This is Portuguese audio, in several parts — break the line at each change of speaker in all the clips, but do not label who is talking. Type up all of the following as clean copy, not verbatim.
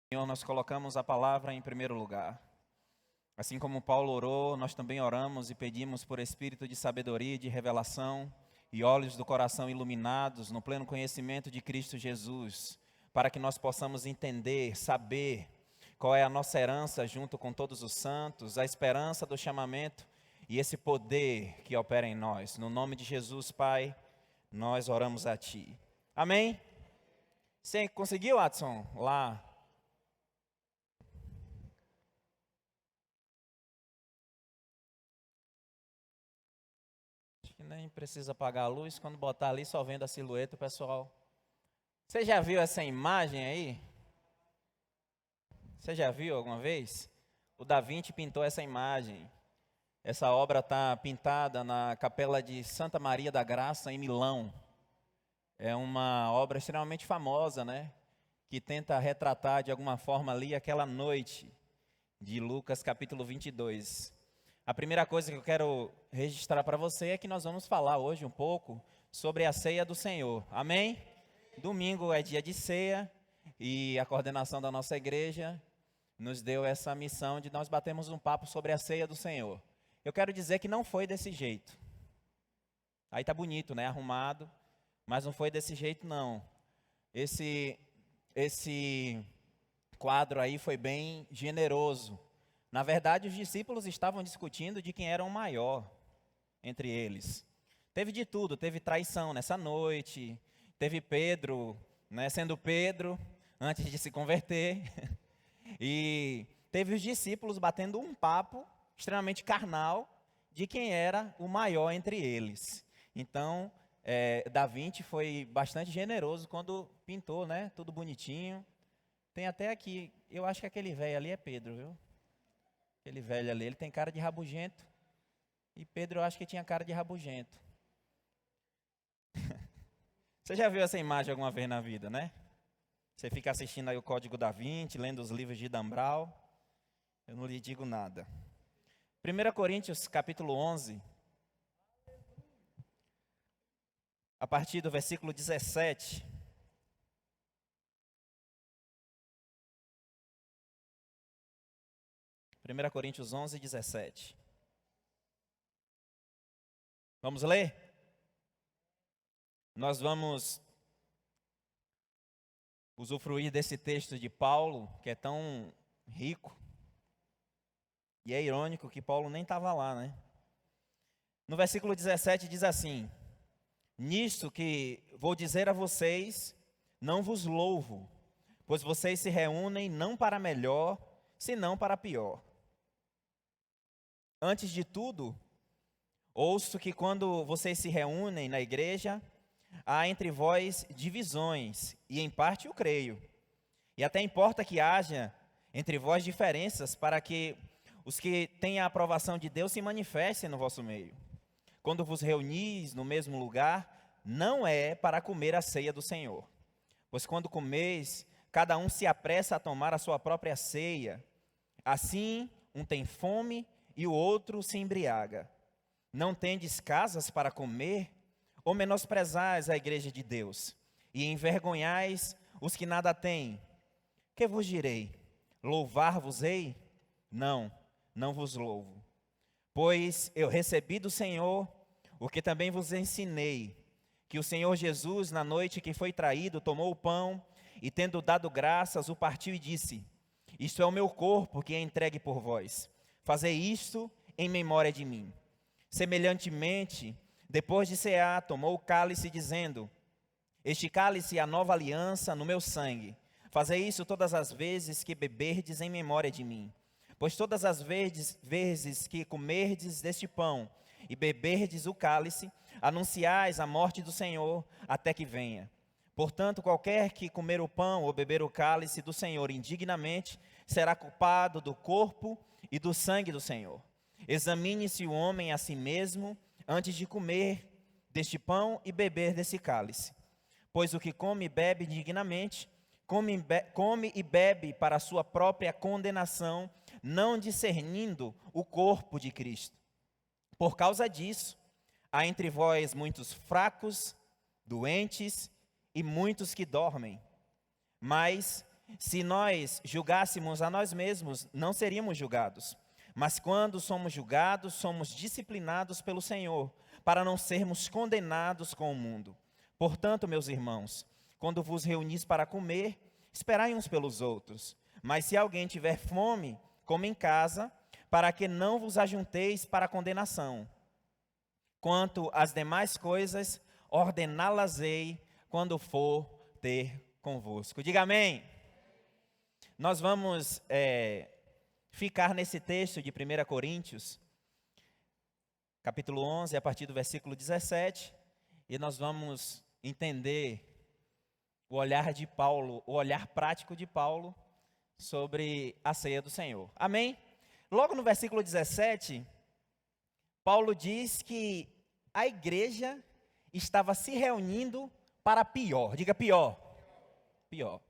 Senhor, nós colocamos a palavra em primeiro lugar. Assim como Paulo orou, nós também oramos e pedimos por espírito de sabedoria e de revelação e olhos do coração iluminados no pleno conhecimento de Cristo Jesus, para que nós possamos entender, saber qual é a nossa herança junto com todos os santos, a esperança do chamamento e esse poder que opera em nós. No nome de Jesus, Pai, nós oramos a Ti. Amém? Você conseguiu, Adson, lá? Que nem precisa apagar a luz, quando botar ali só vendo a silhueta, pessoal. Você já viu essa imagem aí? Você já viu alguma vez? O Da Vinci pintou essa imagem. Essa obra está pintada na Capela de Santa Maria da Graça, em Milão. É uma obra extremamente famosa, né? Que tenta retratar de alguma forma ali aquela noite de Lucas capítulo 22. A primeira coisa que eu quero registrar para você é que nós vamos falar hoje um pouco sobre a ceia do Senhor. Amém? Domingo é dia de ceia e a coordenação da nossa igreja nos deu essa missão de nós batermos um papo sobre a ceia do Senhor. Eu quero dizer que não foi desse jeito. Aí tá bonito, né? Arrumado, mas não foi desse jeito não. Esse quadro aí foi bem generoso. Na verdade, os discípulos estavam discutindo de quem era o maior entre eles. Teve de tudo, teve traição nessa noite, teve Pedro, né, sendo Pedro, antes de se converter, e teve os discípulos batendo um papo extremamente carnal de quem era o maior entre eles. Então, Da Vinci foi bastante generoso quando pintou, né, tudo bonitinho. Tem até aqui, eu acho que aquele velho ali é Pedro, viu? Aquele velho ali, ele tem cara de rabugento. E Pedro, eu acho que tinha cara de rabugento. Você já viu essa imagem alguma vez na vida, né? Você fica assistindo aí o Código da Vinci, lendo os livros de Dan Brown. Eu não lhe digo nada. 1 Coríntios, capítulo 11. A partir do versículo 17. 1 Coríntios 11, 17. Vamos ler? Nós vamos usufruir desse texto de Paulo, que é tão rico. E é irônico que Paulo nem estava lá, né? No versículo 17 diz assim: nisto que vou dizer a vocês, não vos louvo, pois vocês se reúnem não para melhor, senão para pior. Antes de tudo, ouço que quando vocês se reúnem na igreja, há entre vós divisões, e em parte eu creio. E até importa que haja entre vós diferenças, para que os que têm a aprovação de Deus se manifestem no vosso meio. Quando vos reunis no mesmo lugar, não é para comer a ceia do Senhor. Pois quando comeis, cada um se apressa a tomar a sua própria ceia. Assim, um tem fome e o outro se embriaga. Não tendes casas para comer? Ou menosprezais a igreja de Deus? E envergonhais os que nada têm? Que vos direi? Louvar-vos-ei? Não, não vos louvo. Pois eu recebi do Senhor o que também vos ensinei, que o Senhor Jesus, na noite que foi traído, tomou o pão e, tendo dado graças, o partiu e disse: isto é o meu corpo que é entregue por vós. Fazei isto em memória de mim. Semelhantemente, depois de cear, tomou o cálice, dizendo: este cálice é a nova aliança no meu sangue. Fazei isso todas as vezes que beberdes em memória de mim. Pois todas as vezes que comerdes deste pão e beberdes o cálice, anunciais a morte do Senhor até que venha. Portanto, qualquer que comer o pão ou beber o cálice do Senhor indignamente, será culpado do corpo e do sangue do Senhor. Examine-se o homem a si mesmo, antes de comer deste pão e beber desse cálice. Pois o que come e bebe indignamente, come e bebe para a sua própria condenação, não discernindo o corpo de Cristo. Por causa disso, há entre vós muitos fracos, doentes e muitos que dormem. Mas se nós julgássemos a nós mesmos, não seríamos julgados. Mas quando somos julgados, somos disciplinados pelo Senhor, para não sermos condenados com o mundo. Portanto, meus irmãos, quando vos reunis para comer, esperai uns pelos outros. Mas se alguém tiver fome, coma em casa, para que não vos ajunteis para a condenação. Quanto às demais coisas, ordená-las-ei quando for ter convosco. Diga amém. Nós vamos ficar nesse texto de 1 Coríntios, capítulo 11, a partir do versículo 17, e nós vamos entender o olhar de Paulo, o olhar prático de Paulo sobre a ceia do Senhor. Amém? Logo no versículo 17, Paulo diz que a igreja estava se reunindo para pior. Diga pior. Pior.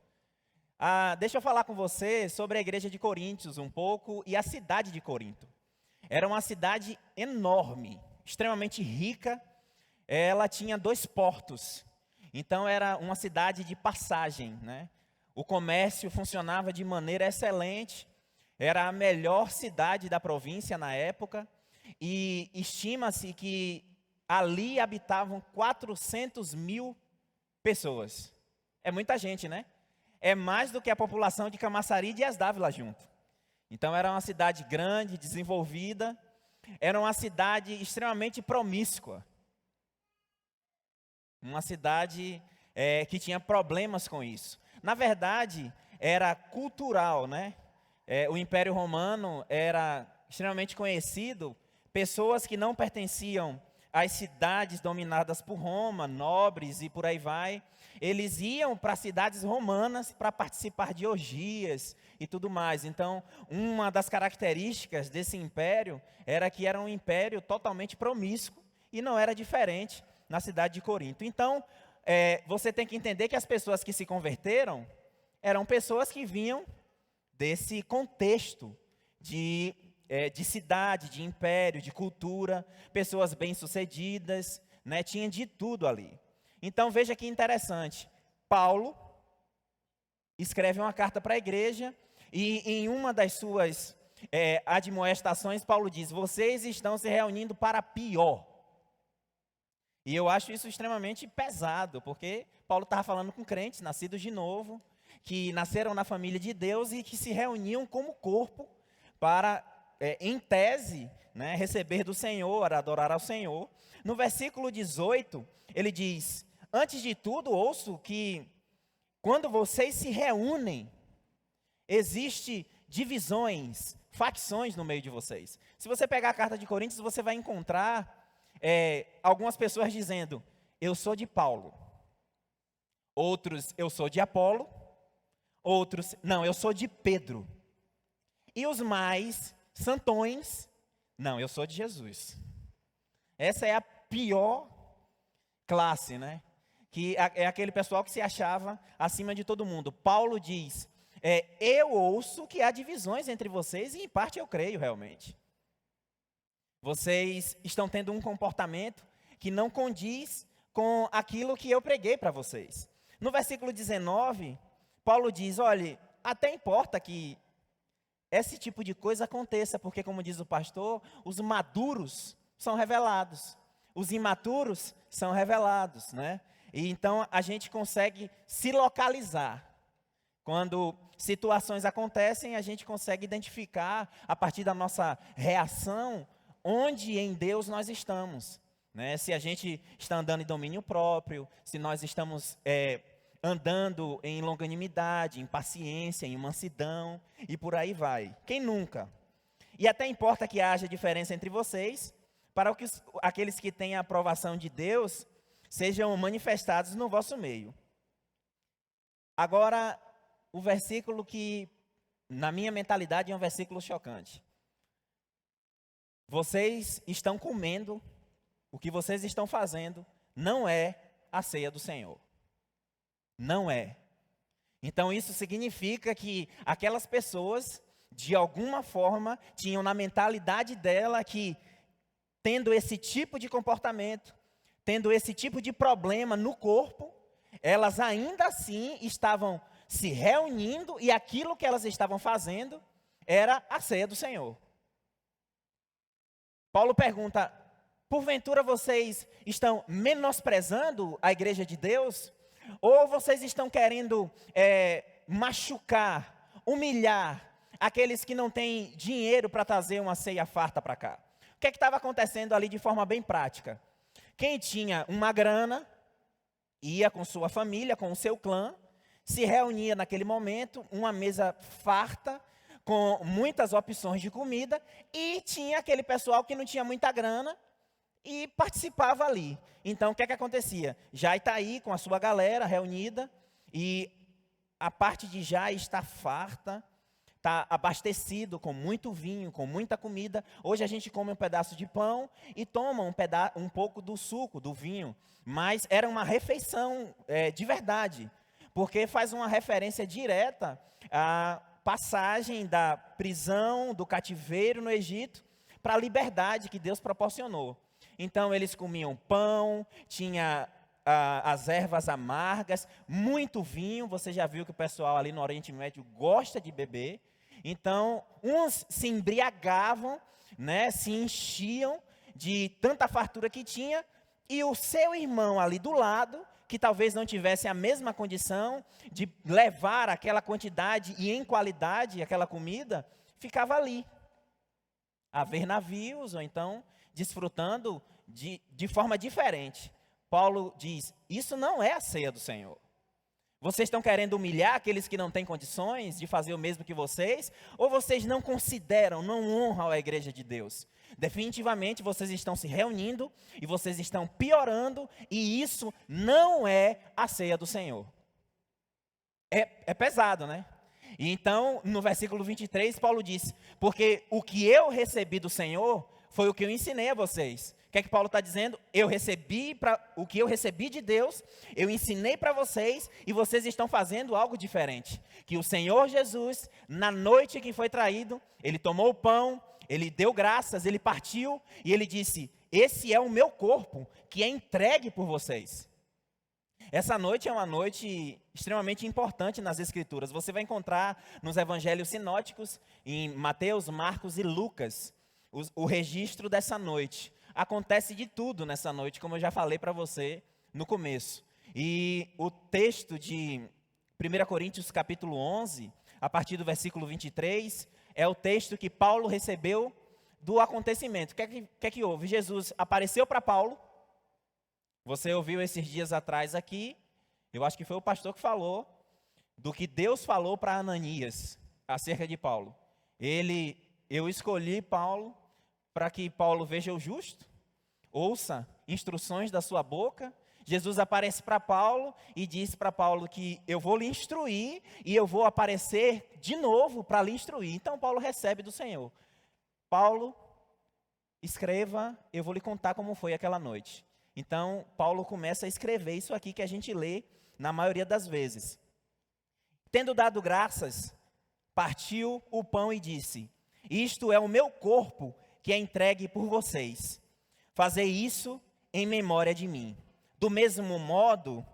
Deixa eu falar com você sobre a igreja de Coríntios um pouco e a cidade de Corinto. Era uma cidade enorme, extremamente rica. Ela tinha 2 portos. Então era uma cidade de passagem, né? O comércio funcionava de maneira excelente. Era a melhor cidade da província na época. E estima-se que ali habitavam 400.000 pessoas. É muita gente, né? É mais do que a população de Camaçari e de Dávila junto. Então era uma cidade grande, desenvolvida. Era uma cidade extremamente promíscua. Uma cidade que tinha problemas com isso. Na verdade, era cultural, né? O Império Romano era extremamente conhecido. Pessoas que não pertenciam às cidades dominadas por Roma, nobres e por aí vai, eles iam para cidades romanas para participar de orgias e tudo mais. Então, uma das características desse império era que era um império totalmente promíscuo e não era diferente na cidade de Corinto. Então, você tem que entender que as pessoas que se converteram eram pessoas que vinham desse contexto de cidade, de império, de cultura, pessoas bem-sucedidas, né? Tinha de tudo ali. Então, veja que interessante. Paulo escreve uma carta para a igreja e em uma das suas admoestações, Paulo diz: vocês estão se reunindo para pior. E eu acho isso extremamente pesado, porque Paulo estava falando com crentes nascidos de novo, que nasceram na família de Deus e que se reuniam como corpo para, em tese, né, receber do Senhor, adorar ao Senhor. No versículo 18, ele diz: antes de tudo, ouço que quando vocês se reúnem, existe divisões, facções no meio de vocês. Se você pegar a carta de Coríntios, você vai encontrar algumas pessoas dizendo: eu sou de Paulo. Outros, eu sou de Apolo. Outros, não, eu sou de Pedro. E os mais santões, não, eu sou de Jesus. Essa é a pior classe, né? Que é aquele pessoal que se achava acima de todo mundo. Paulo diz: eu ouço que há divisões entre vocês, e em parte eu creio realmente. Vocês estão tendo um comportamento que não condiz com aquilo que eu preguei para vocês. No versículo 19, Paulo diz: olha, até importa que esse tipo de coisa aconteça, porque, como diz o pastor, os maduros são revelados, os imaturos são revelados, né? E então a gente consegue se localizar. Quando situações acontecem, a gente consegue identificar, a partir da nossa reação, onde em Deus nós estamos, né? Se a gente está andando em domínio próprio, se nós estamos andando em longanimidade, em paciência, em mansidão, e por aí vai. Quem nunca? E até importa que haja diferença entre vocês, para que aqueles que têm a aprovação de Deus sejam manifestados no vosso meio. Agora, o versículo que, na minha mentalidade, é um versículo chocante. Vocês estão comendo, o que vocês estão fazendo não é a ceia do Senhor. Não é. Então isso significa que aquelas pessoas, de alguma forma, tinham na mentalidade dela que, tendo esse tipo de comportamento, tendo esse tipo de problema no corpo, elas ainda assim estavam se reunindo e aquilo que elas estavam fazendo era a ceia do Senhor. Paulo pergunta: porventura vocês estão menosprezando a igreja de Deus? Ou vocês estão querendo machucar, humilhar aqueles que não têm dinheiro para trazer uma ceia farta para cá? O que estava acontecendo ali de forma bem prática? Quem tinha uma grana, ia com sua família, com o seu clã, se reunia naquele momento, uma mesa farta, com muitas opções de comida, e tinha aquele pessoal que não tinha muita grana e participava ali. Então, o que acontecia? Jai está aí com a sua galera reunida, e a parte de Jai está farta, está abastecido com muito vinho, com muita comida. Hoje a gente come um pedaço de pão e toma um pouco do suco, do vinho, mas era uma refeição de verdade, porque faz uma referência direta à passagem da prisão, do cativeiro no Egito, para a liberdade que Deus proporcionou. Então eles comiam pão, tinha as ervas amargas, muito vinho. Você já viu que o pessoal ali no Oriente Médio gosta de beber. Então uns se embriagavam, né, se enchiam de tanta fartura que tinha, e o seu irmão ali do lado, que talvez não tivesse a mesma condição de levar aquela quantidade e em qualidade aquela comida, ficava ali, a ver navios, ou então desfrutando de forma diferente. Paulo diz: isso não é a ceia do Senhor. Vocês estão querendo humilhar aqueles que não têm condições de fazer o mesmo que vocês? Ou vocês não consideram, não honram a igreja de Deus? Definitivamente vocês estão se reunindo e vocês estão piorando, e isso não é a ceia do Senhor. É pesado, né? E então, no versículo 23, Paulo diz: porque o que eu recebi do Senhor foi o que eu ensinei a vocês. O que é que Paulo está dizendo? O que eu recebi de Deus, eu ensinei para vocês, e vocês estão fazendo algo diferente. Que o Senhor Jesus, na noite que foi traído, ele tomou o pão, ele deu graças, ele partiu, e ele disse: esse é o meu corpo, que é entregue por vocês. Essa noite é uma noite extremamente importante nas Escrituras. Você vai encontrar nos evangelhos sinóticos, em Mateus, Marcos e Lucas, o registro dessa noite. Acontece de tudo nessa noite, como eu já falei para você no começo. E o texto de 1 Coríntios capítulo 11, a partir do versículo 23, é o texto que Paulo recebeu do acontecimento. O que é que houve? Jesus apareceu para Paulo. Você ouviu esses dias atrás aqui, eu acho que foi o pastor que falou, do que Deus falou para Ananias acerca de Paulo. Eu escolhi Paulo para que Paulo veja o justo, ouça instruções da sua boca. Jesus aparece para Paulo e diz para Paulo que eu vou lhe instruir e eu vou aparecer de novo para lhe instruir. Então Paulo recebe do Senhor: Paulo, escreva, eu vou lhe contar como foi aquela noite. Então Paulo começa a escrever isso aqui que a gente lê na maioria das vezes. Tendo dado graças, partiu o pão e disse: isto é o meu corpo que é entregue por vocês. Fazei isso em memória de mim. Do mesmo modo,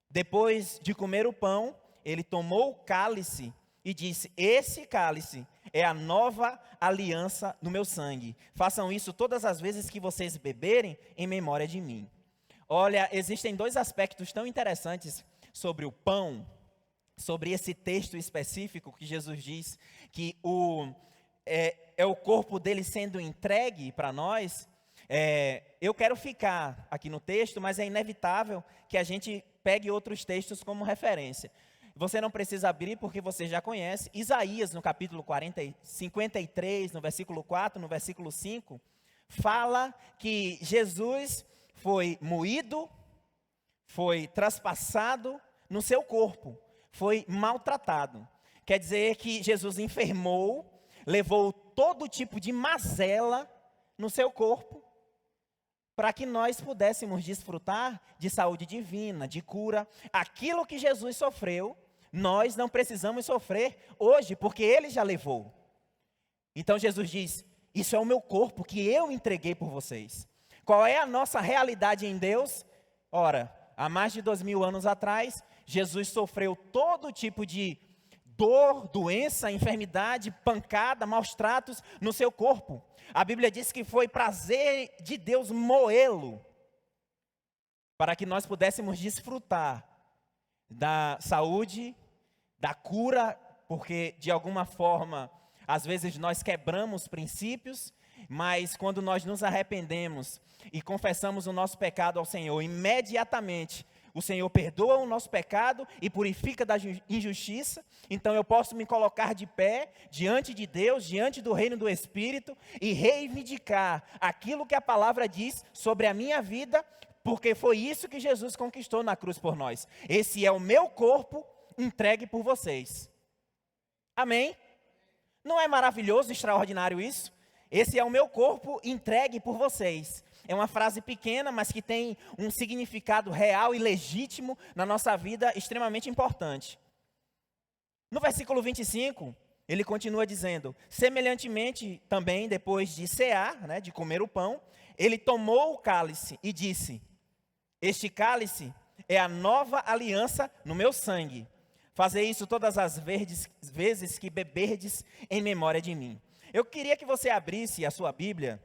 depois de comer o pão, ele tomou o cálice e disse: esse cálice é a nova aliança no meu sangue. Façam isso todas as vezes que vocês beberem em memória de mim. Olha, existem dois aspectos tão interessantes sobre o pão, sobre esse texto específico que Jesus diz que é o corpo dele sendo entregue para nós. Eu quero ficar aqui no texto, mas é inevitável que a gente pegue outros textos como referência. Você não precisa abrir porque você já conhece. Isaías, no capítulo 53, no versículo 4, no versículo 5, fala que Jesus foi moído, foi traspassado no seu corpo, foi maltratado. Quer dizer que Jesus enfermou, levou todo tipo de mazela no seu corpo, para que nós pudéssemos desfrutar de saúde divina, de cura. Aquilo que Jesus sofreu, nós não precisamos sofrer hoje, porque Ele já levou. Então Jesus diz: isso é o meu corpo que eu entreguei por vocês. Qual é a nossa realidade em Deus? Ora, há mais de 2000 anos atrás, Jesus sofreu todo tipo de dor, doença, enfermidade, pancada, maus tratos no seu corpo. A Bíblia diz que foi prazer de Deus moê-lo, para que nós pudéssemos desfrutar da saúde, da cura, porque de alguma forma, às vezes nós quebramos princípios, mas quando nós nos arrependemos e confessamos o nosso pecado ao Senhor, imediatamente o Senhor perdoa o nosso pecado e purifica da injustiça. Então eu posso me colocar de pé diante de Deus, diante do reino do Espírito e reivindicar aquilo que a palavra diz sobre a minha vida, porque foi isso que Jesus conquistou na cruz por nós. Esse é o meu corpo entregue por vocês. Amém? Não é maravilhoso, extraordinário isso? Esse é o meu corpo entregue por vocês. É uma frase pequena, mas que tem um significado real e legítimo na nossa vida, extremamente importante. No versículo 25, ele continua dizendo: semelhantemente também, depois de cear, de comer o pão, ele tomou o cálice e disse: este cálice é a nova aliança no meu sangue. Fazei isso todas as vezes que beberdes em memória de mim. Eu queria que você abrisse a sua Bíblia,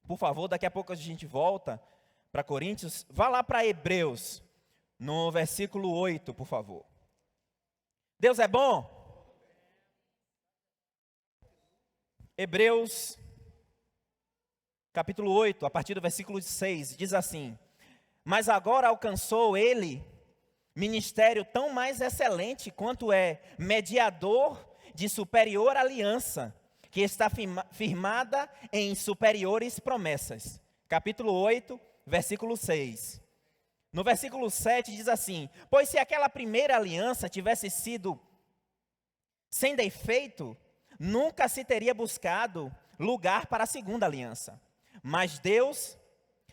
por favor, daqui a pouco a gente volta para Coríntios. Vá lá para Hebreus, no versículo 8, por favor. Deus é bom? Hebreus, capítulo 8, a partir do versículo 6, diz assim: mas agora alcançou ele ministério tão mais excelente quanto é mediador de superior aliança, que está firmada em superiores promessas. Capítulo 8, versículo 6. No versículo 7 diz assim: pois se aquela primeira aliança tivesse sido sem defeito, nunca se teria buscado lugar para a segunda aliança. Mas Deus,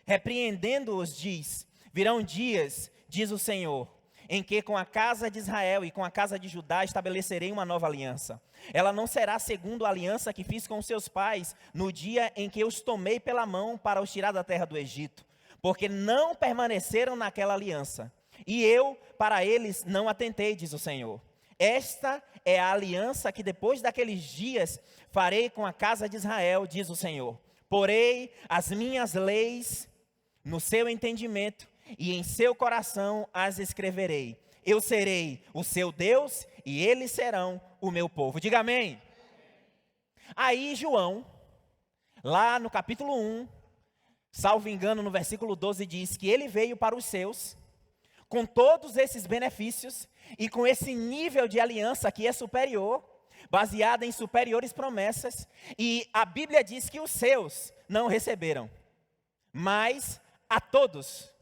repreendendo-os, diz: virão dias, diz o Senhor, em que com a casa de Israel e com a casa de Judá estabelecerei uma nova aliança. Ela não será segundo a aliança que fiz com seus pais no dia em que os tomei pela mão para os tirar da terra do Egito, porque não permaneceram naquela aliança, e eu para eles não atentei, diz o Senhor. Esta é a aliança que depois daqueles dias farei com a casa de Israel, diz o Senhor. Porei as minhas leis no seu entendimento, e em seu coração as escreverei. Eu serei o seu Deus e eles serão o meu povo. Diga amém. Aí João, lá no capítulo 1, salvo engano no versículo 12, diz que ele veio para os seus, com todos esses benefícios e com esse nível de aliança que é superior, baseada em superiores promessas, e a Bíblia diz que os seus não receberam, mas a todos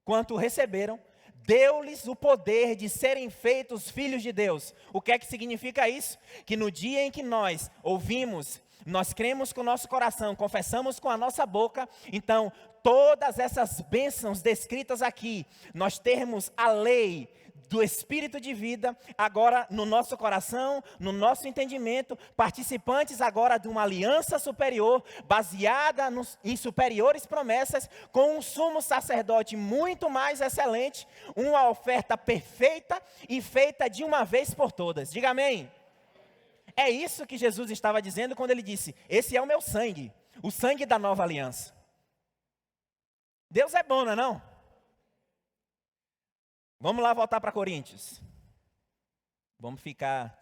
quanto receberam, deu-lhes o poder de serem feitos filhos de Deus. O que é que significa isso? Que no dia em que nós ouvimos, nós cremos com o nosso coração, confessamos com a nossa boca, então todas essas bênçãos descritas aqui, nós termos a lei do Espírito de vida, agora no nosso coração, no nosso entendimento, participantes agora de uma aliança superior, baseada em superiores promessas, com um sumo sacerdote muito mais excelente, uma oferta perfeita e feita de uma vez por todas. Diga amém. É isso que Jesus estava dizendo quando ele disse: esse é o meu sangue, o sangue da nova aliança. Deus é bom, não é não? Vamos lá voltar para Coríntios. Vamos ficar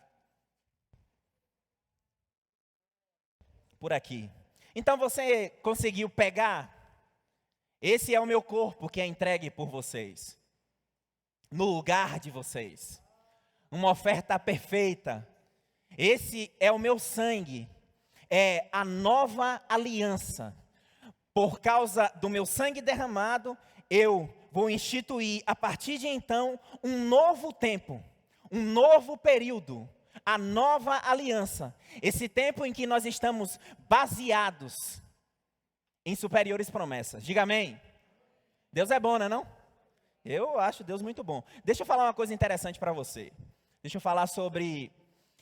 por aqui. Então você conseguiu pegar? Esse é o meu corpo que é entregue por vocês, no lugar de vocês. Uma oferta perfeita. Esse é o meu sangue, é a nova aliança. Por causa do meu sangue derramado, eu vou instituir, a partir de então, um novo tempo, um novo período, a nova aliança. Esse tempo em que nós estamos baseados em superiores promessas. Diga amém. Deus é bom, não é não? Eu acho Deus muito bom. Deixa eu falar uma coisa interessante para você. Deixa eu falar sobre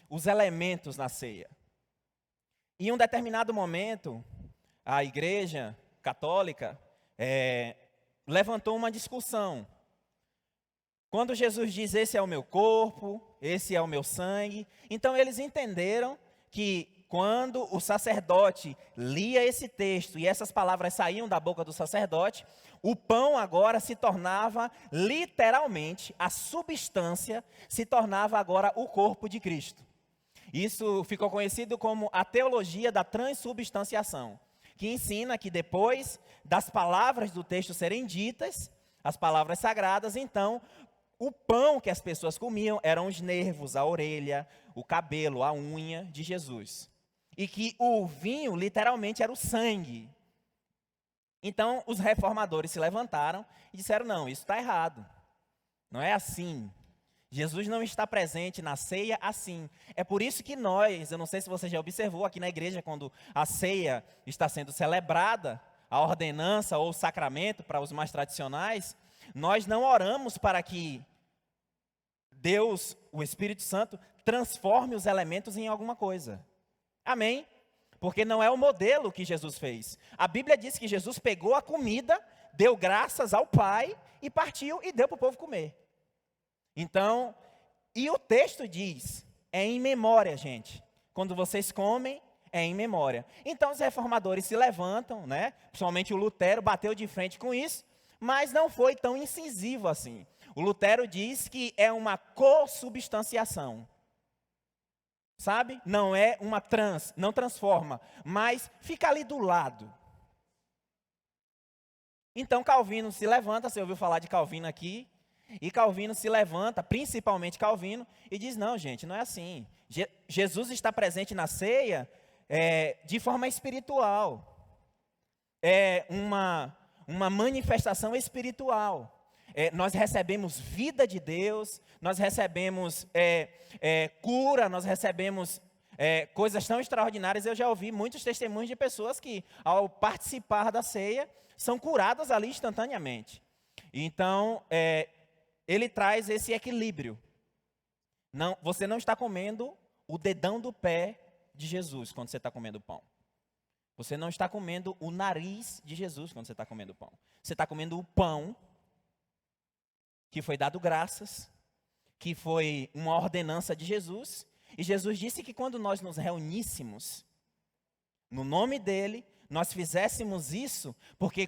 os elementos na ceia. Em um determinado momento, a igreja católica levantou uma discussão Quando Jesus diz, esse é o meu corpo, esse é o meu sangue, então eles entenderam que quando o sacerdote lia esse texto e essas palavras saíam da boca do sacerdote, o pão agora se tornava literalmente, a substância se tornava agora o corpo de Cristo. Isso ficou conhecido como a teologia da transubstanciação, que ensina que depois das palavras do texto serem ditas, as palavras sagradas, então, o pão que as pessoas comiam eram os nervos, a orelha, o cabelo, a unha de Jesus. E que o vinho, literalmente, era o sangue. Então, os reformadores se levantaram e disseram, não, isso está errado. Não é assim. Jesus não está presente na ceia assim. É por isso que nós, eu não sei se você já observou aqui na igreja, quando a ceia está sendo celebrada, a ordenança ou o sacramento, para os mais tradicionais, nós não oramos para que Deus, o Espírito Santo, transforme os elementos em alguma coisa. Amém? Porque não é o modelo que Jesus fez. A Bíblia diz que Jesus pegou a comida, deu graças ao Pai, e partiu e deu para o povo comer. Então, e o texto diz, é em memória, gente. Quando vocês comem, é em memória. Então, os reformadores se levantam, né? Principalmente o Lutero bateu de frente com isso, mas não foi tão incisivo assim. O Lutero diz que é uma consubstanciação. Sabe? Não é uma não transforma, mas fica ali do lado. Então Calvino se levanta, você ouviu falar de Calvino aqui, e Calvino se levanta, principalmente Calvino, e diz, não gente, não é assim. Jesus está presente na ceia de forma espiritual. É uma manifestação espiritual. Nós recebemos vida de Deus, nós recebemos cura, nós recebemos coisas tão extraordinárias. Eu já ouvi muitos testemunhos de pessoas que, ao participar da ceia, são curadas ali instantaneamente. Então, ele traz esse equilíbrio. Não, você não está comendo o dedão do pé de Jesus quando você está comendo o pão. Você não está comendo o nariz de Jesus quando você está comendo o pão. Você está comendo o pão que foi dado graças, que foi uma ordenança de Jesus. E Jesus disse que quando nós nos reuníssemos no nome dele, nós fizéssemos isso, porque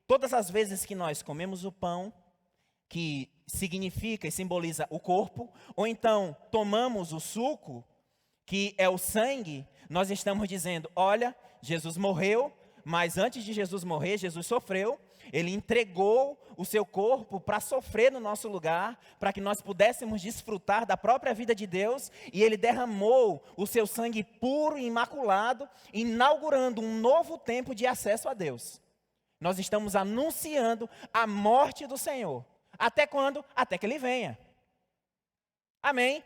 todas as vezes que nós comemos o pão, que significa e simboliza o corpo, ou então tomamos o suco, que é o sangue, nós estamos dizendo, olha, Jesus morreu, mas antes de Jesus morrer, Jesus sofreu, ele entregou o seu corpo para sofrer no nosso lugar, para que nós pudéssemos desfrutar da própria vida de Deus, e ele derramou o seu sangue puro e imaculado, inaugurando um novo tempo de acesso a Deus. Nós estamos anunciando a morte do Senhor. Até quando? Até que ele venha. Amém?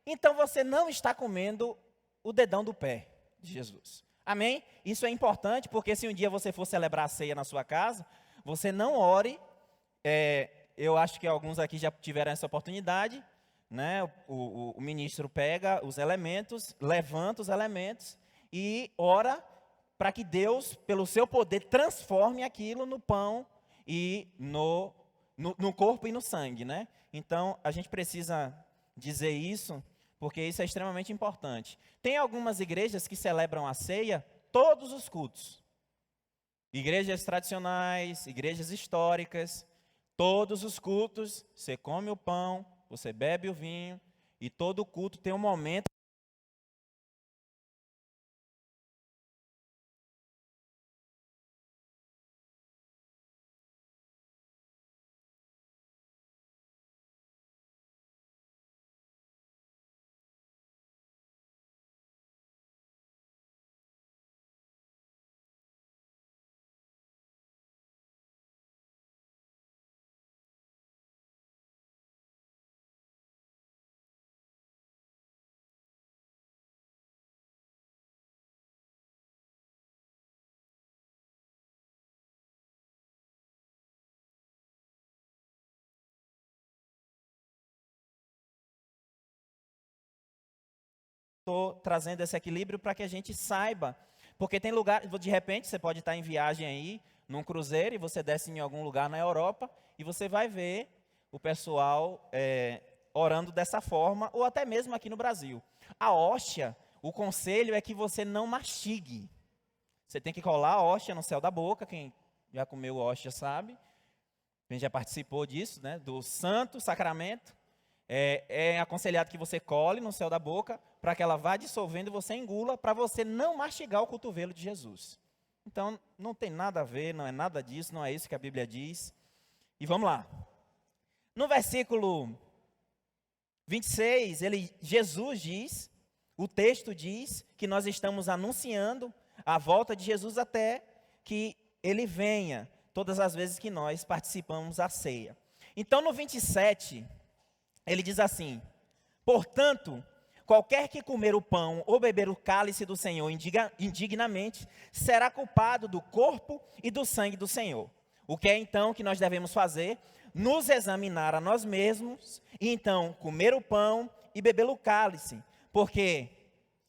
Então você não está comendo o dedão do pé de Jesus. Amém? Isso é importante, porque se um dia você for celebrar a ceia na sua casa, você não ore, eu acho que alguns aqui já tiveram essa oportunidade, né? O ministro pega os elementos, levanta os elementos e ora para que Deus, pelo seu poder, transforme aquilo no pão e no corpo e no sangue, né? Então, a gente precisa dizer isso, porque isso é extremamente importante. Tem algumas igrejas que celebram a ceia todos os cultos. Igrejas tradicionais, igrejas históricas, todos os cultos, você come o pão, você bebe o vinho, e todo culto tem um momento. Estou trazendo esse equilíbrio para que a gente saiba, porque tem lugar, de repente você pode estar em viagem aí, num cruzeiro, e você desce em algum lugar na Europa, e você vai ver o pessoal orando dessa forma, ou até mesmo aqui no Brasil. A hóstia, o conselho é que você não mastigue. Você tem que colar a hóstia no céu da boca, quem já comeu hóstia sabe, quem já participou disso, né, do santo sacramento. É aconselhado que você cole no céu da boca, para que ela vá dissolvendo e você engula, para você não mastigar o cotovelo de Jesus. Então, não tem nada a ver, não é nada disso, não é isso que a Bíblia diz. E vamos lá. No versículo 26, Jesus diz, o texto diz, que nós estamos anunciando a volta de Jesus até que ele venha, todas as vezes que nós participamos da ceia. Então, no 27, ele diz assim: portanto, qualquer que comer o pão ou beber o cálice do Senhor indignamente, será culpado do corpo e do sangue do Senhor. O que é então que nós devemos fazer? Nos examinar a nós mesmos, e então comer o pão e beber o cálice, porque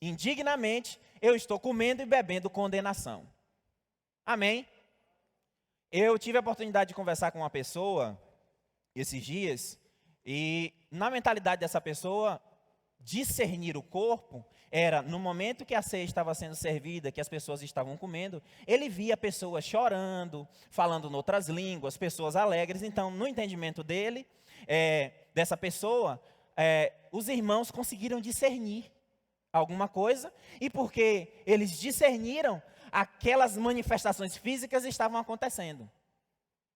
indignamente eu estou comendo e bebendo condenação. Amém? Eu tive a oportunidade de conversar com uma pessoa esses dias, e na mentalidade dessa pessoa, discernir o corpo era, no momento que a ceia estava sendo servida, que as pessoas estavam comendo, ele via pessoas chorando, falando em outras línguas, pessoas alegres. Então, no entendimento dele, dessa pessoa, os irmãos conseguiram discernir alguma coisa, e porque eles discerniram, aquelas manifestações físicas estavam acontecendo.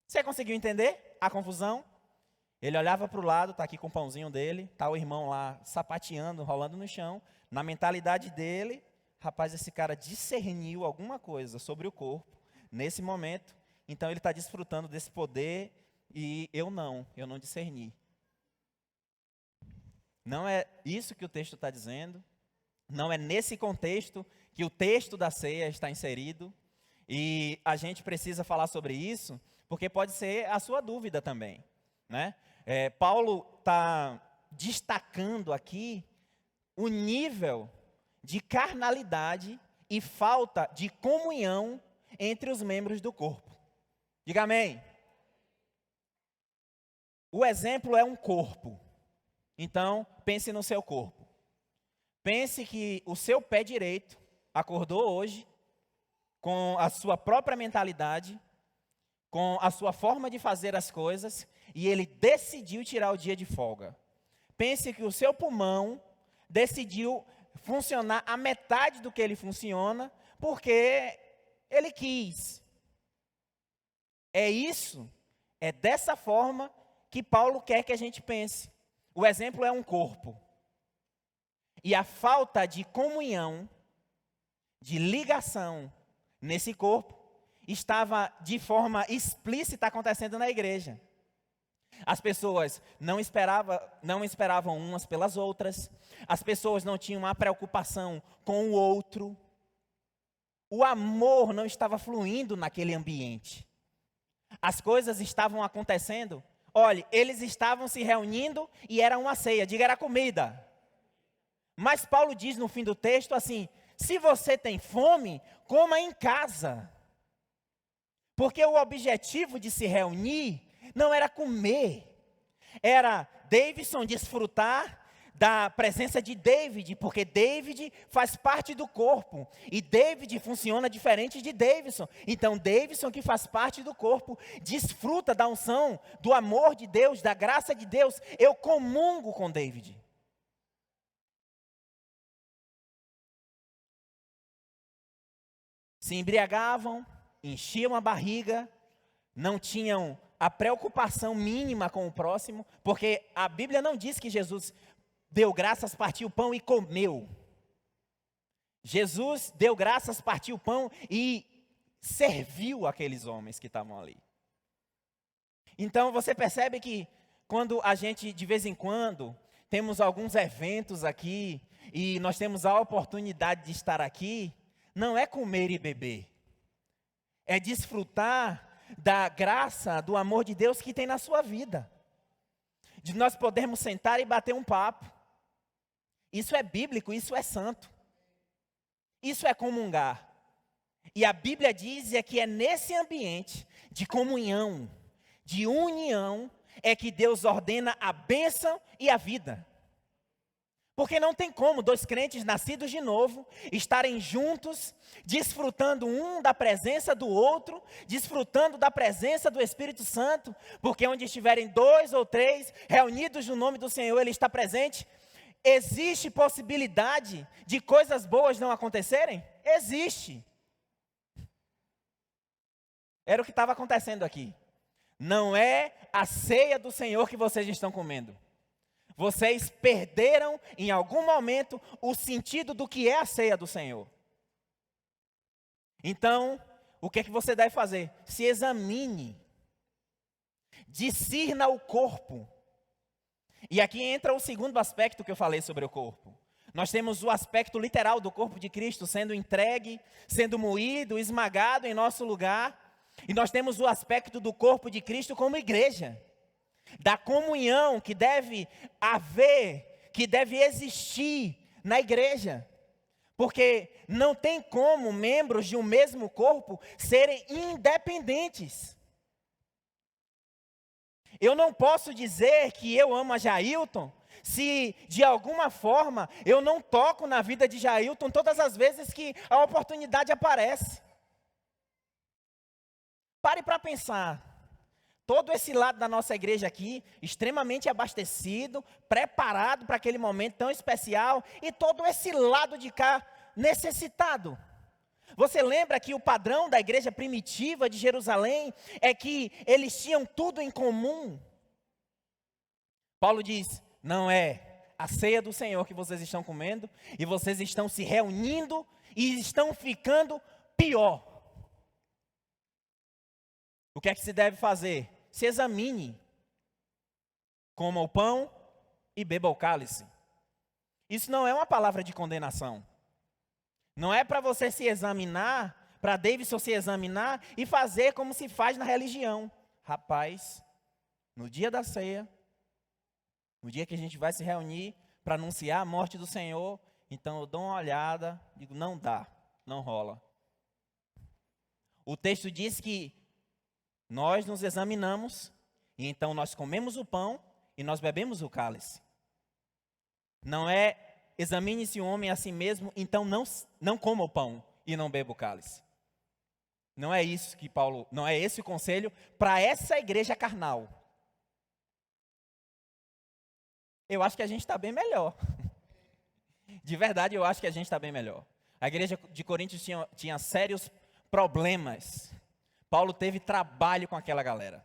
Você conseguiu entender a confusão? Ele olhava para o lado, está aqui com o pãozinho dele, está o irmão lá sapateando, rolando no chão. Na mentalidade dele, rapaz, esse cara discerniu alguma coisa sobre o corpo, nesse momento. Então ele está desfrutando desse poder e eu não discerni. Não é isso que o texto está dizendo. Não é nesse contexto que o texto da ceia está inserido. E a gente precisa falar sobre isso, porque pode ser a sua dúvida também, né? Paulo está destacando aqui o nível de carnalidade e falta de comunhão entre os membros do corpo. Diga amém. O exemplo é um corpo. Então, pense no seu corpo. Pense que o seu pé direito acordou hoje com a sua própria mentalidade, com a sua forma de fazer as coisas, e ele decidiu tirar o dia de folga. Pense que o seu pulmão decidiu funcionar a metade do que ele funciona, porque ele quis. É dessa forma que Paulo quer que a gente pense. O exemplo é um corpo. E a falta de comunhão, de ligação nesse corpo, estava de forma explícita acontecendo na igreja. As pessoas não esperavam umas pelas outras. As pessoas não tinham uma preocupação com o outro. O amor não estava fluindo naquele ambiente. As coisas estavam acontecendo. Olhe, eles estavam se reunindo e era uma ceia, diga, era comida. Mas Paulo diz no fim do texto assim: se você tem fome, coma em casa. Porque o objetivo de se reunir não era comer, era Davidson desfrutar da presença de David, porque David faz parte do corpo, e David funciona diferente de Davidson. Então Davidson, que faz parte do corpo, desfruta da unção, do amor de Deus, da graça de Deus. Eu comungo com David. Se embriagavam, enchiam a barriga, não tinham a preocupação mínima com o próximo, porque a Bíblia não diz que Jesus deu graças, partiu o pão e comeu. Jesus deu graças, partiu o pão e serviu aqueles homens que estavam ali. Então você percebe que quando a gente, de vez em quando, temos alguns eventos aqui, e nós temos a oportunidade de estar aqui, não é comer e beber, é desfrutar da graça, do amor de Deus que tem na sua vida. De nós podermos sentar e bater um papo. Isso é bíblico, isso é santo. Isso é comungar. E a Bíblia diz que é nesse ambiente de comunhão, de união, é que Deus ordena a bênção e a vida. Porque não tem como dois crentes nascidos de novo estarem juntos, desfrutando um da presença do outro, desfrutando da presença do Espírito Santo, porque onde estiverem dois ou três reunidos no nome do Senhor, Ele está presente. Existe possibilidade de coisas boas não acontecerem? Existe. Era o que estava acontecendo aqui. Não é a ceia do Senhor que vocês estão comendo. Vocês perderam em algum momento o sentido do que é a ceia do Senhor. Então, o que é que você deve fazer? Se examine. Discirna o corpo. E aqui entra o segundo aspecto que eu falei sobre o corpo. Nós temos o aspecto literal do corpo de Cristo sendo entregue, sendo moído, esmagado em nosso lugar. E nós temos o aspecto do corpo de Cristo como igreja. Da comunhão que deve haver, que deve existir na igreja. Porque não tem como membros de um mesmo corpo serem independentes. Eu não posso dizer que eu amo a Jailton se de alguma forma eu não toco na vida de Jailton todas as vezes que a oportunidade aparece. Pare para pensar. Todo esse lado da nossa igreja aqui, extremamente abastecido, preparado para aquele momento tão especial, e todo esse lado de cá, necessitado. Você lembra que o padrão da igreja primitiva de Jerusalém é que eles tinham tudo em comum? Paulo diz, não é a ceia do Senhor que vocês estão comendo, e vocês estão se reunindo e estão ficando pior. O que é que se deve fazer? Se examine, coma o pão e beba o cálice. Isso não é uma palavra de condenação. Não é para você se examinar, para Davidson se examinar e fazer como se faz na religião. Rapaz, no dia da ceia, no dia que a gente vai se reunir para anunciar a morte do Senhor, então eu dou uma olhada, digo, não dá, não rola. O texto diz que nós nos examinamos, e então nós comemos o pão e nós bebemos o cálice. Não é, examine-se o homem a si mesmo, então não coma o pão e não beba o cálice. Não é isso que Paulo, não é esse o conselho para essa igreja carnal. Eu acho que a gente está bem melhor. De verdade, eu acho que a gente está bem melhor. A igreja de Coríntios tinha sérios problemas. Paulo teve trabalho com aquela galera.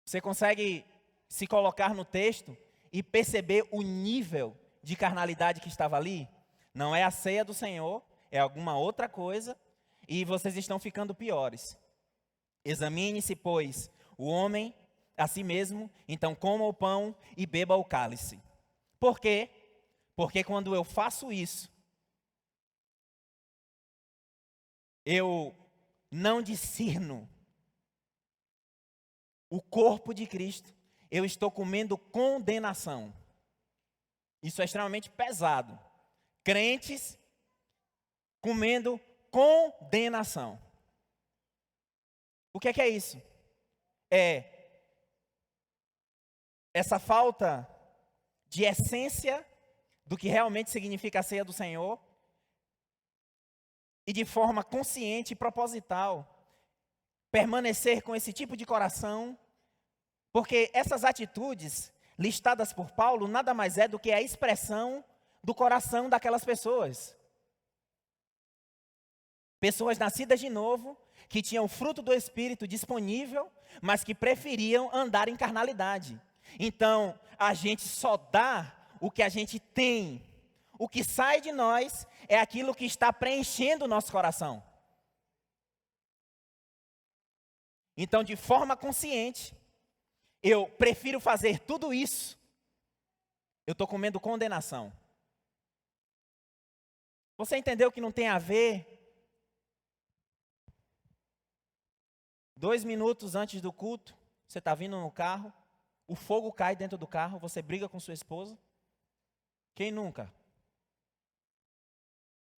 Você consegue se colocar no texto e perceber o nível de carnalidade que estava ali? Não é a ceia do Senhor, é alguma outra coisa, e vocês estão ficando piores. Examine-se, pois, o homem a si mesmo, então coma o pão e beba o cálice. Por quê? Porque quando eu faço isso, eu não discerno o corpo de Cristo, eu estou comendo condenação. Isso é extremamente pesado. Crentes comendo condenação. O que é isso? É essa falta de essência do que realmente significa a ceia do Senhor, e de forma consciente e proposital, permanecer com esse tipo de coração, porque essas atitudes listadas por Paulo nada mais é do que a expressão do coração daquelas pessoas. Pessoas nascidas de novo, que tinham o fruto do Espírito disponível, mas que preferiam andar em carnalidade. Então, a gente só dá o que a gente tem. O que sai de nós é aquilo que está preenchendo o nosso coração. Então, de forma consciente, eu prefiro fazer tudo isso. Eu estou comendo condenação. Você entendeu que não tem a ver? 2 minutos antes do culto, você está vindo no carro, o fogo cai dentro do carro, você briga com sua esposa. Quem nunca?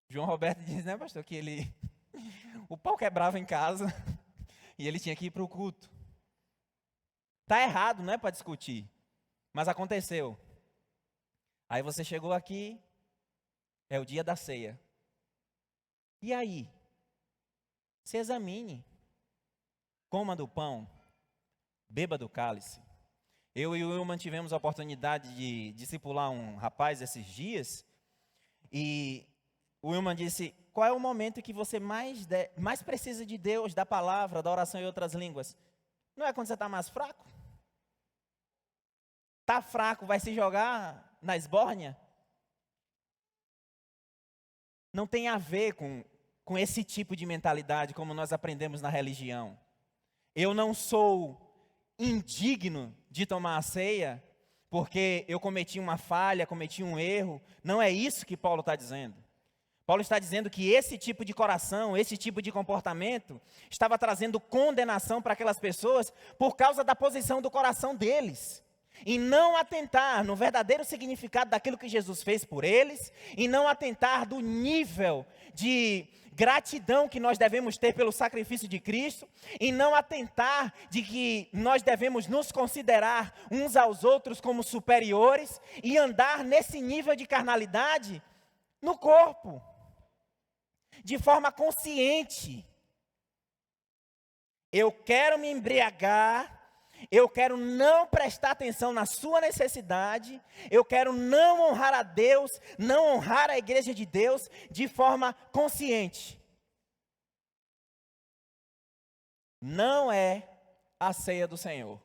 João Roberto diz, né, pastor, que o pau quebrava em casa e ele tinha que ir para o culto. Está errado, não é para discutir, mas aconteceu. Aí você chegou aqui, é o dia da ceia. E aí? Se examine. Coma do pão, beba do cálice. Eu e o Wilman tivemos a oportunidade de discipular um rapaz esses dias, e o Wilman disse: qual é o momento que você mais precisa de Deus, da palavra, da oração em outras línguas? Não é quando você está mais fraco? Está fraco, vai se jogar na esbórnia? Não tem a ver com esse tipo de mentalidade, como nós aprendemos na religião. Eu não sou indigno de tomar a ceia, porque eu cometi uma falha, cometi um erro. Não é isso que Paulo está dizendo. Paulo está dizendo que esse tipo de coração, esse tipo de comportamento, estava trazendo condenação para aquelas pessoas por causa da posição do coração deles. E não atentar no verdadeiro significado daquilo que Jesus fez por eles, e não atentar do nível de gratidão que nós devemos ter pelo sacrifício de Cristo, e não atentar de que nós devemos nos considerar uns aos outros como superiores, e andar nesse nível de carnalidade no corpo, de forma consciente. Eu quero me embriagar, eu quero não prestar atenção na sua necessidade, eu quero não honrar a Deus, não honrar a igreja de Deus de forma consciente. Não é a ceia do Senhor.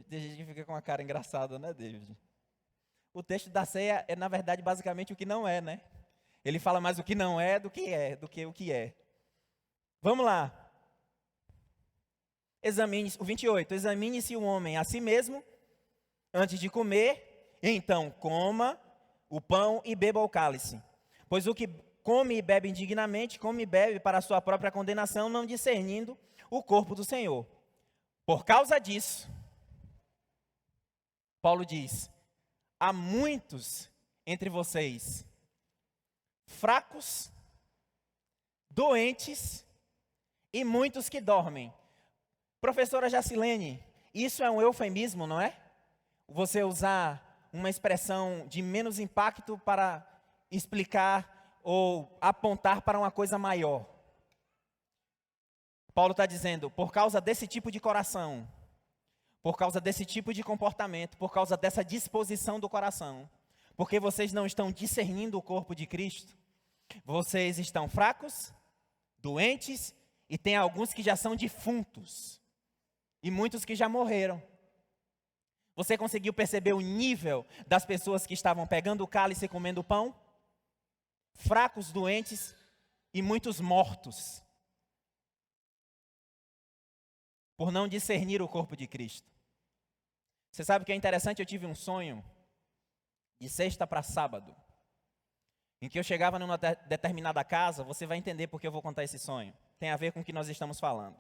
Tem gente que fica com uma cara engraçada, né, David? O texto da ceia é, na verdade, basicamente o que não é, né? Ele fala mais o que não é do que o que é. Vamos lá. O 28, examine-se o homem a si mesmo, antes de comer, então coma o pão e beba o cálice. Pois o que come e bebe indignamente, come e bebe para a sua própria condenação, não discernindo o corpo do Senhor. Por causa disso, Paulo diz: há muitos entre vocês fracos, doentes e muitos que dormem. Professora Jacilene, isso é um eufemismo, não é? Você usar uma expressão de menos impacto para explicar ou apontar para uma coisa maior. Paulo está dizendo, por causa desse tipo de coração, por causa desse tipo de comportamento, por causa dessa disposição do coração, porque vocês não estão discernindo o corpo de Cristo, vocês estão fracos, doentes e tem alguns que já são defuntos. E muitos que já morreram. Você conseguiu perceber o nível das pessoas que estavam pegando o cálice e comendo o pão? Fracos, doentes e muitos mortos. Por não discernir o corpo de Cristo. Você sabe o que é interessante? Eu tive um sonho de sexta para sábado, em que eu chegava numa determinada casa. Você vai entender porque eu vou contar esse sonho. Tem a ver com o que nós estamos falando.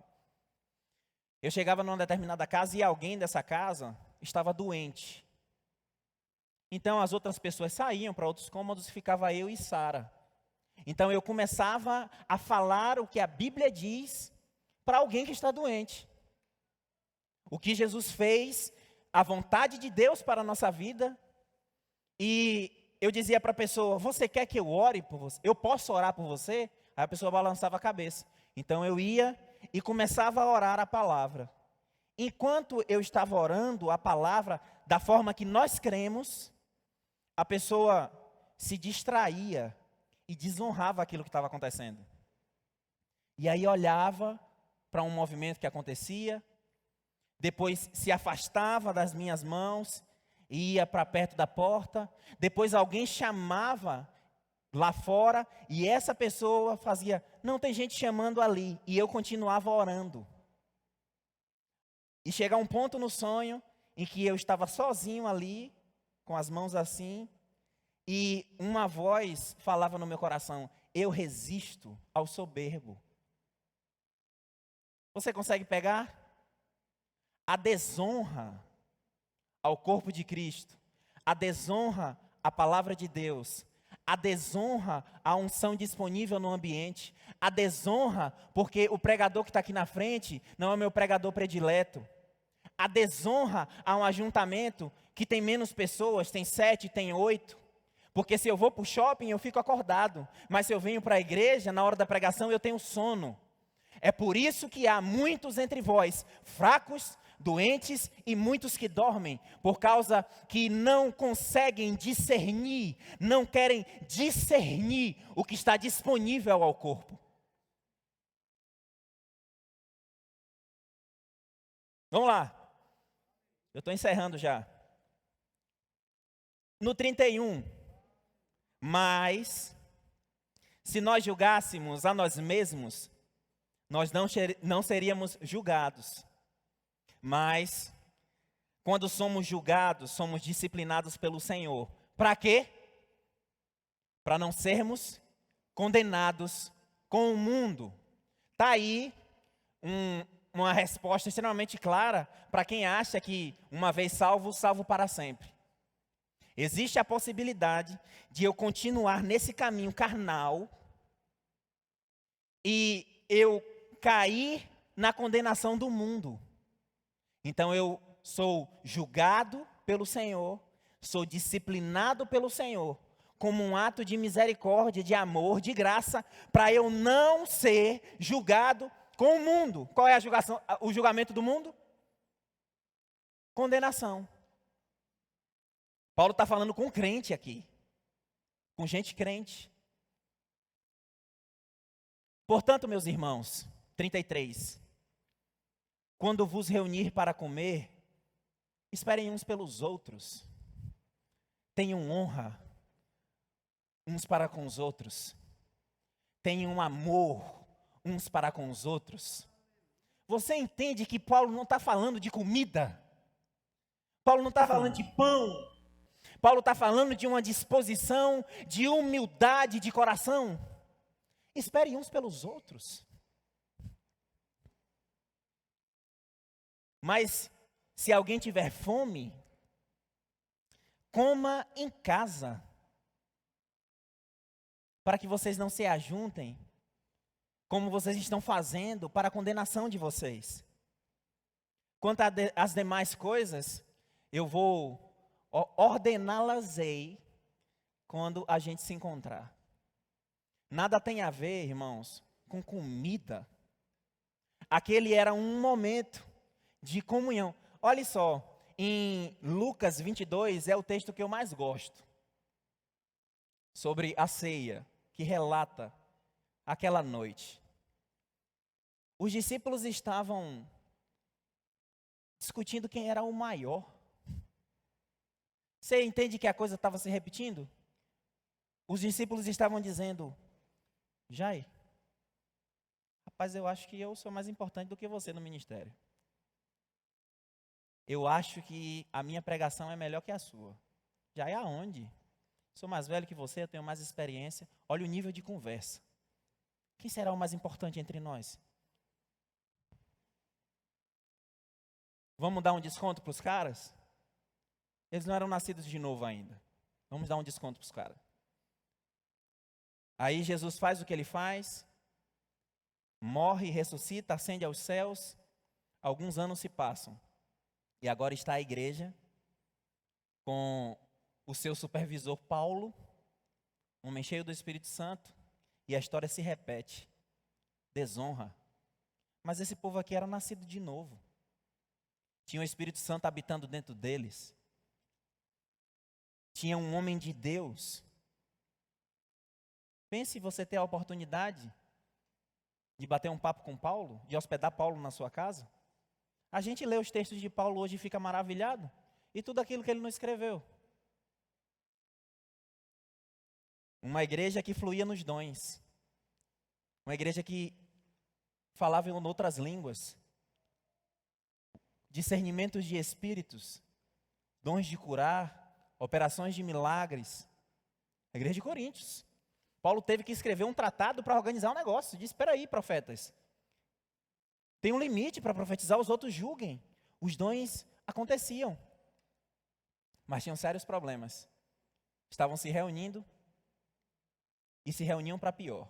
Eu chegava numa determinada casa e alguém dessa casa estava doente. Então as outras pessoas saíam para outros cômodos e ficava eu e Sara. Então eu começava a falar o que a Bíblia diz para alguém que está doente. O que Jesus fez, a vontade de Deus para a nossa vida. E eu dizia para a pessoa: você quer que eu ore por você? Eu posso orar por você? Aí a pessoa balançava a cabeça. Então eu ia e começava a orar a palavra. Enquanto eu estava orando a palavra da forma que nós cremos, a pessoa se distraía e desonrava aquilo que estava acontecendo. E aí olhava para um movimento que acontecia, depois se afastava das minhas mãos, ia para perto da porta, depois alguém chamava lá fora, e essa pessoa fazia: não, tem gente chamando ali, e eu continuava orando. E chega um ponto no sonho, em que eu estava sozinho ali, com as mãos assim, e uma voz falava no meu coração: eu resisto ao soberbo. Você consegue pegar? A desonra ao corpo de Cristo, a desonra à palavra de Deus, a desonra à unção disponível no ambiente, a desonra porque o pregador que está aqui na frente não é meu pregador predileto, a desonra a um ajuntamento que tem menos pessoas, tem 7, tem 8, porque se eu vou para o shopping eu fico acordado, mas se eu venho para a igreja, na hora da pregação eu tenho sono. É por isso que há muitos entre vós, fracos, doentes e muitos que dormem, por causa que não conseguem discernir, não querem discernir o que está disponível ao corpo. Vamos lá, eu estou encerrando já. No 31, mas se nós julgássemos a nós mesmos, nós não seríamos julgados. Mas, quando somos julgados, somos disciplinados pelo Senhor. Para quê? Para não sermos condenados com o mundo. Está aí uma resposta extremamente clara para quem acha que, uma vez salvo, salvo para sempre. Existe a possibilidade de eu continuar nesse caminho carnal e eu cair na condenação do mundo. Então eu sou julgado pelo Senhor, sou disciplinado pelo Senhor, como um ato de misericórdia, de amor, de graça, para eu não ser julgado com o mundo. Qual é o julgamento do mundo? Condenação. Paulo está falando com crente aqui, com gente crente. Portanto, meus irmãos, 33. Quando vos reunir para comer, esperem uns pelos outros. Tenham honra uns para com os outros. Tenham amor uns para com os outros. Você entende que Paulo não está falando de comida? Paulo não está falando de pão. Paulo está falando de uma disposição de humildade de coração. Esperem uns pelos outros. Mas, se alguém tiver fome, coma em casa, para que vocês não se ajuntem, como vocês estão fazendo para a condenação de vocês. Quanto às demais coisas, eu vou ordená-las-ei quando a gente se encontrar. Nada tem a ver, irmãos, com comida. Aquele era um momento de comunhão. Olha só, em Lucas 22 é o texto que eu mais gosto, sobre a ceia, que relata aquela noite. Os discípulos estavam discutindo quem era o maior. Você entende que a coisa estava se repetindo? Os discípulos estavam dizendo: Jair, rapaz, eu acho que eu sou mais importante do que você no ministério. Eu acho que a minha pregação é melhor que a sua. Já é aonde? Sou mais velho que você, eu tenho mais experiência. Olha o nível de conversa. Quem será o mais importante entre nós? Vamos dar um desconto para os caras? Eles não eram nascidos de novo ainda. Vamos dar um desconto para os caras. Aí Jesus faz o que ele faz. Morre, ressuscita, ascende aos céus. Alguns anos se passam. E agora está a igreja com o seu supervisor Paulo, homem cheio do Espírito Santo, e a história se repete. Desonra. Mas esse povo aqui era nascido de novo. Tinha o Espírito Santo habitando dentro deles. Tinha um homem de Deus. Pense você ter a oportunidade de bater um papo com Paulo, de hospedar Paulo na sua casa. A gente lê os textos de Paulo hoje e fica maravilhado. E tudo aquilo que ele não escreveu. Uma igreja que fluía nos dons. Uma igreja que falava em outras línguas. Discernimentos de espíritos. Dons de curar. Operações de milagres. A igreja de Coríntios. Paulo teve que escrever um tratado para organizar um negócio. Disse: espera aí, profetas. Tem um limite para profetizar, os outros julguem. Os dons aconteciam. Mas tinham sérios problemas. Estavam se reunindo e se reuniam para pior.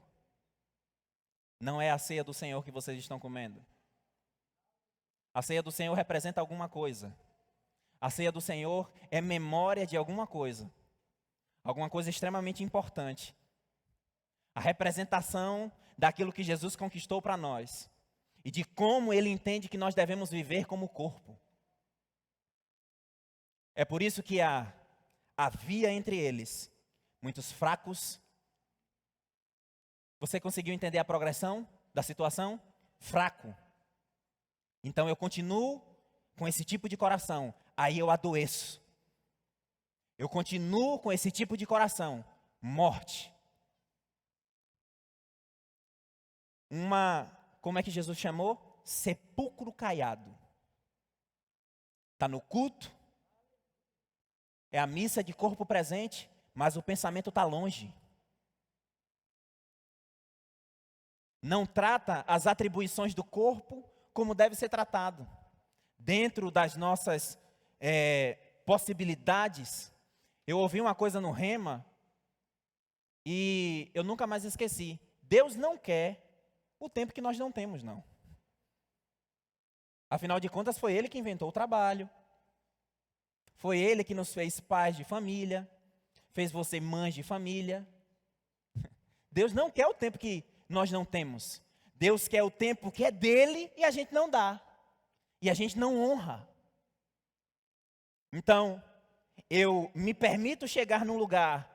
Não é a ceia do Senhor que vocês estão comendo. A ceia do Senhor representa alguma coisa. A ceia do Senhor é memória de alguma coisa extremamente importante. A representação daquilo que Jesus conquistou para nós e de como Ele entende que nós devemos viver como corpo. É por isso que havia entre eles muitos fracos. Você conseguiu entender a progressão da situação? Fraco. Então eu continuo com esse tipo de coração, aí eu adoeço. Eu continuo com esse tipo de coração, morte. Como é que Jesus chamou? Sepulcro caiado. Está no culto, é a missa de corpo presente, mas o pensamento está longe. Não trata as atribuições do corpo como deve ser tratado. Dentro das nossas possibilidades, eu ouvi uma coisa no Rema e eu nunca mais esqueci. Deus não quer o tempo que nós não temos, não. Afinal de contas, foi Ele que inventou o trabalho. Foi Ele que nos fez pais de família. Fez você mãe de família. Deus não quer o tempo que nós não temos. Deus quer o tempo que é dele e a gente não dá. E a gente não honra. Então, eu me permito chegar num lugar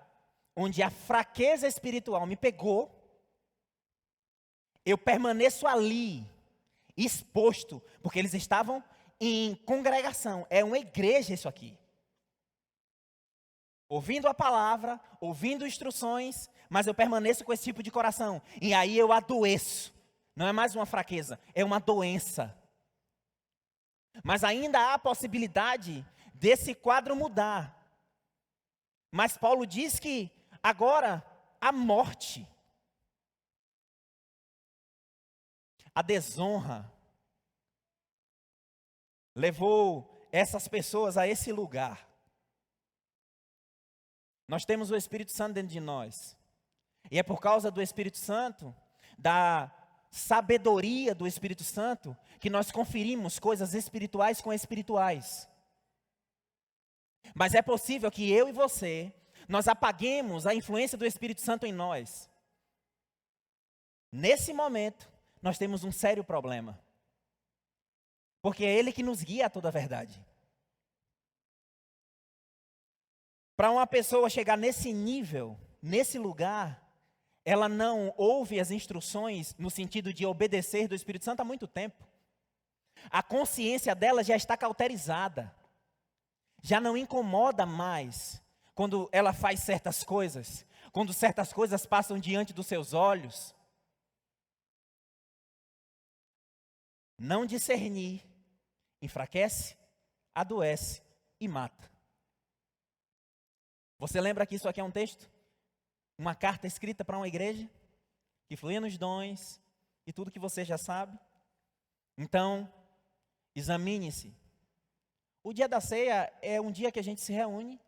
onde a fraqueza espiritual me pegou. Eu permaneço ali, exposto, porque eles estavam em congregação. É uma igreja isso aqui. Ouvindo a palavra, ouvindo instruções, mas eu permaneço com esse tipo de coração. E aí eu adoeço. Não é mais uma fraqueza, é uma doença. Mas ainda há a possibilidade desse quadro mudar. Mas Paulo diz que agora a morte, a desonra, levou essas pessoas a esse lugar. Nós temos o Espírito Santo dentro de nós. E é por causa do Espírito Santo, da sabedoria do Espírito Santo, que nós conferimos coisas espirituais com espirituais. Mas é possível que eu e você, nós apaguemos a influência do Espírito Santo em nós. Nesse momento, nós temos um sério problema. Porque é Ele que nos guia a toda a verdade. Para uma pessoa chegar nesse nível, nesse lugar, ela não ouve as instruções no sentido de obedecer do Espírito Santo há muito tempo. A consciência dela já está cauterizada. Já não incomoda mais quando ela faz certas coisas. Quando certas coisas passam diante dos seus olhos. Não discernir enfraquece, adoece e mata. Você lembra que isso aqui é um texto? Uma carta escrita para uma igreja que fluía nos dons e tudo que você já sabe. Então, examine-se. O dia da ceia é um dia que a gente se reúne,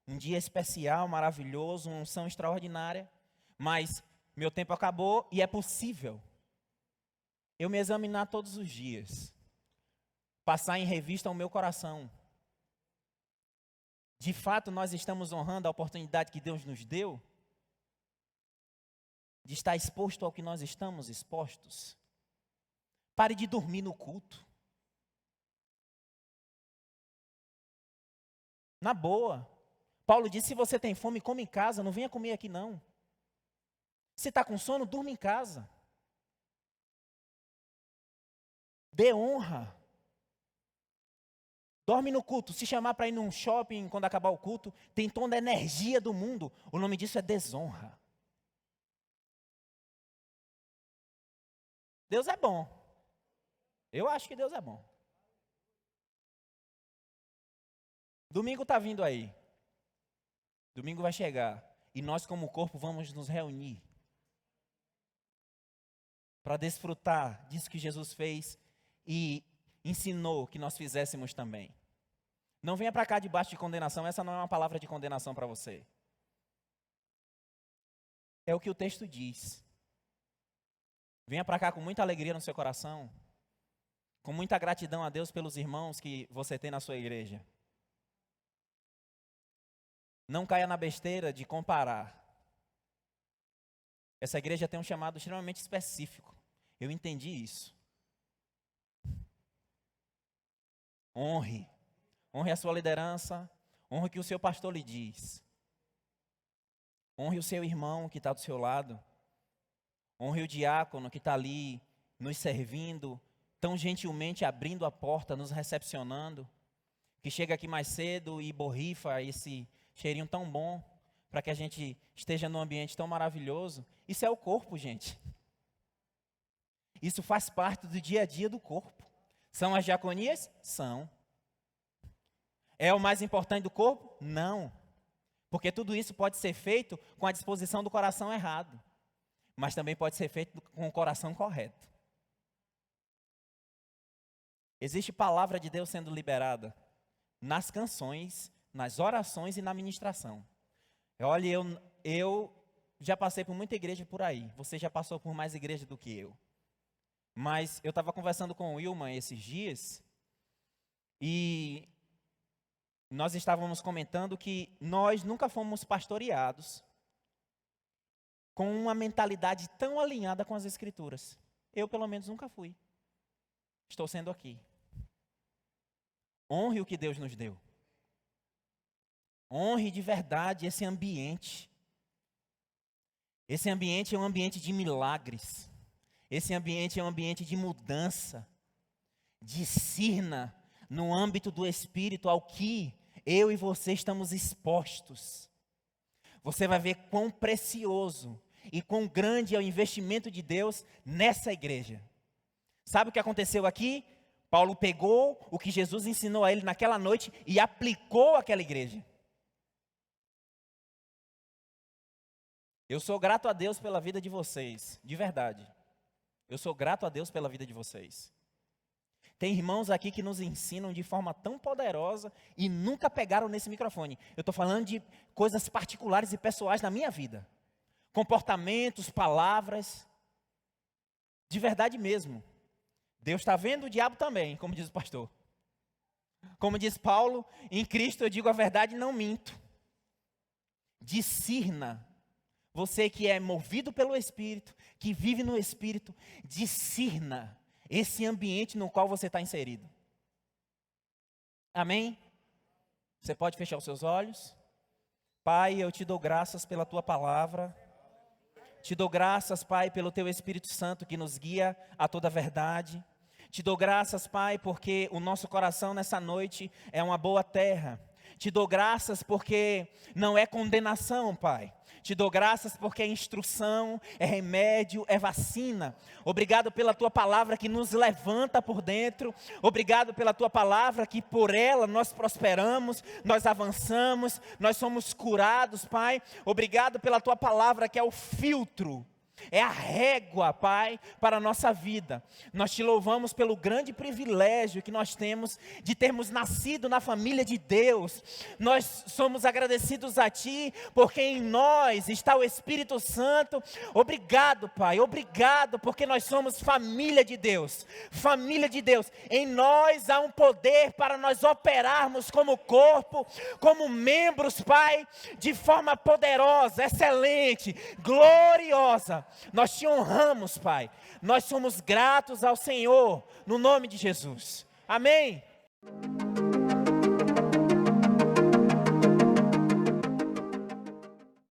um dia especial, maravilhoso, uma unção extraordinária, mas meu tempo acabou e é possível eu me examinar todos os dias, passar em revista o meu coração. De fato, nós estamos honrando a oportunidade que Deus nos deu de estar exposto ao que nós estamos expostos. Pare de dormir no culto. Na boa. Paulo disse, se você tem fome, come em casa, não venha comer aqui não. Se está com sono, durma em casa. Dê honra. Dorme no culto. Se chamar para ir num shopping quando acabar o culto, tem toda a energia do mundo. O nome disso é desonra. Deus é bom. Eu acho que Deus é bom. Domingo está vindo aí. Domingo vai chegar. E nós como corpo vamos nos reunir. Para desfrutar disso que Jesus fez e ensinou que nós fizéssemos também. Não venha para cá debaixo de condenação. Essa não é uma palavra de condenação para você. É o que o texto diz. Venha para cá com muita alegria no seu coração, com muita gratidão a Deus pelos irmãos que você tem na sua igreja. Não caia na besteira de comparar. Essa igreja tem um chamado extremamente específico. Eu entendi isso. Honre a sua liderança, honre o que o seu pastor lhe diz. Honre o seu irmão que está do seu lado. Honre o diácono que está ali nos servindo, tão gentilmente abrindo a porta, nos recepcionando, que chega aqui mais cedo e borrifa esse cheirinho tão bom, para que a gente esteja num ambiente tão maravilhoso. Isso é o corpo, gente. Isso faz parte do dia a dia do corpo. São as diaconias? São. É o mais importante do corpo? Não. Porque tudo isso pode ser feito com a disposição do coração errado. Mas também pode ser feito com o coração correto. Existe palavra de Deus sendo liberada nas canções, nas orações e na ministração. Olha, eu já passei por muita igreja por aí. Você já passou por mais igreja do que eu. Mas eu estava conversando com o Wilman esses dias e nós estávamos comentando que nós nunca fomos pastoreados com uma mentalidade tão alinhada com as Escrituras. Eu, pelo menos, nunca fui. Estou sendo aqui. Honre o que Deus nos deu. Honre de verdade esse ambiente. Esse ambiente é um ambiente de milagres. Esse ambiente é um ambiente de mudança. Discirna no âmbito do Espírito ao que eu e você estamos expostos. Você vai ver quão precioso e quão grande é o investimento de Deus nessa igreja. Sabe o que aconteceu aqui? Paulo pegou o que Jesus ensinou a ele naquela noite e aplicou àquela igreja. Eu sou grato a Deus pela vida de vocês, de verdade. Eu sou grato a Deus pela vida de vocês. Tem irmãos aqui que nos ensinam de forma tão poderosa e nunca pegaram nesse microfone. Eu estou falando de coisas particulares e pessoais na minha vida. Comportamentos, palavras. De verdade mesmo. Deus está vendo, o diabo também, como diz o pastor. Como diz Paulo, em Cristo eu digo a verdade e não minto. Discirna. Você que é movido pelo Espírito, que vive no Espírito, discirna esse ambiente no qual você está inserido. Amém? Você pode fechar os seus olhos? Pai, eu te dou graças pela tua palavra. Te dou graças, Pai, pelo teu Espírito Santo que nos guia a toda a verdade. Te dou graças, Pai, porque o nosso coração nessa noite é uma boa terra. Te dou graças porque não é condenação, Pai. Te dou graças porque é instrução, é remédio, é vacina. Obrigado pela tua palavra que nos levanta por dentro. Obrigado pela tua palavra que por ela nós prosperamos, nós avançamos, nós somos curados, Pai. Obrigado pela tua palavra que é o filtro. É a régua, Pai, para a nossa vida. Nós te louvamos pelo grande privilégio que nós temos de termos nascido na família de Deus. Nós somos agradecidos a Ti, porque em nós está o Espírito Santo. Obrigado, Pai, obrigado, porque nós somos família de Deus. Família de Deus. Em nós há um poder para nós operarmos como corpo, como membros, Pai, de forma poderosa, excelente, gloriosa. Nós te honramos, Pai. Nós somos gratos ao Senhor, no nome de Jesus. Amém.